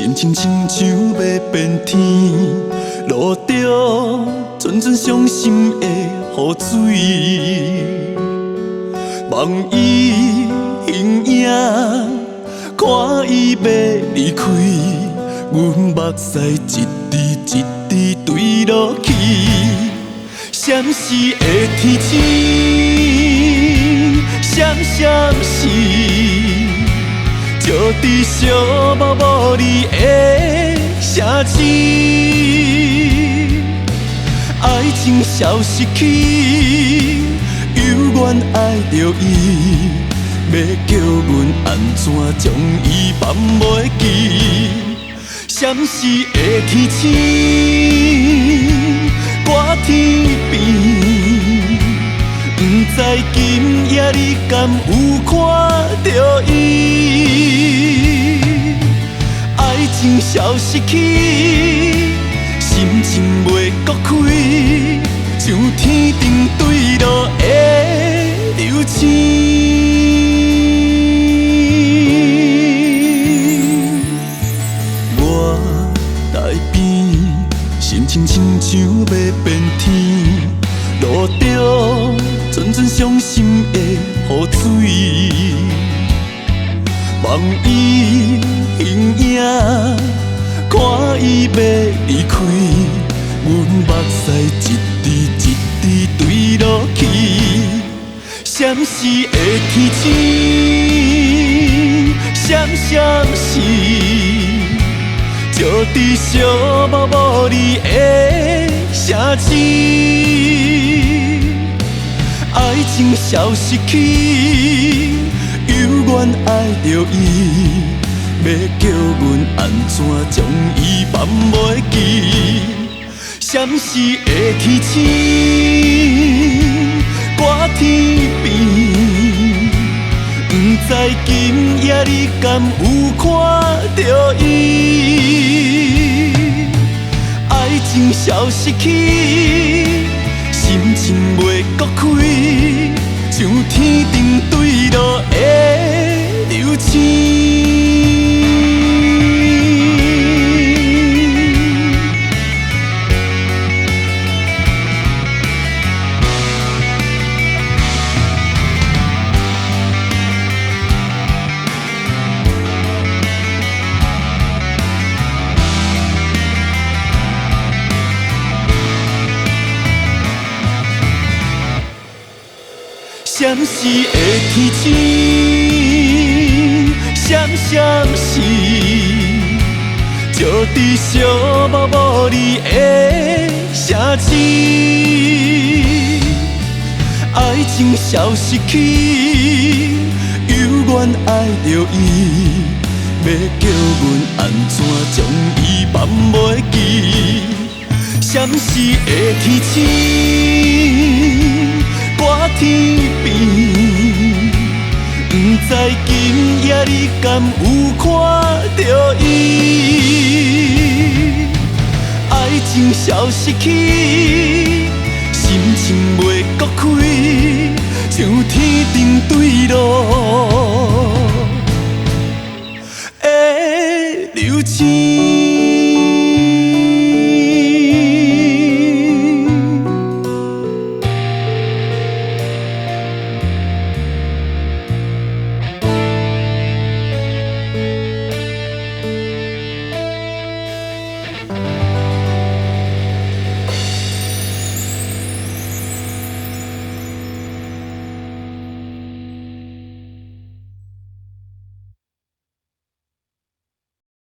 心情亲像要变天，路着阵阵伤心的雨水，望伊形影，看伊要离开，阮目屎一滴一滴坠落去，闪烁的天星，闪闪是。就伫寂寞无你的城市，爱情消失去，犹原爱着伊，要叫阮安怎将伊放袂记？闪烁的天星，挂天边。不知今夜你敢有看到伊？爱情消失去，心情袂搁开，像天顶坠落的流星。我在边，心情亲像要变天，路着。阵阵伤心的雨水，望伊形影，看伊要离开，阮目屎一滴一滴坠落去，闪烁的天星，闪闪是，就伫寂寞无你的城市。爱情消失去，犹原爱着伊，要叫阮安怎将伊放袂记？闪烁的天星，挂天边，不知今夜你敢有看到伊？爱情消失去。心情袂搁开，像天顶坠落的流星。闪烁的天星，闪闪是，就伫寂寞无你的城市。爱情消失去，犹原爱着伊，要叫阮安怎将伊放袂记？闪烁的天星。挂天边，不知今夜你敢有看到伊？爱情消失去，心情袂搁开，像天顶坠落的流星。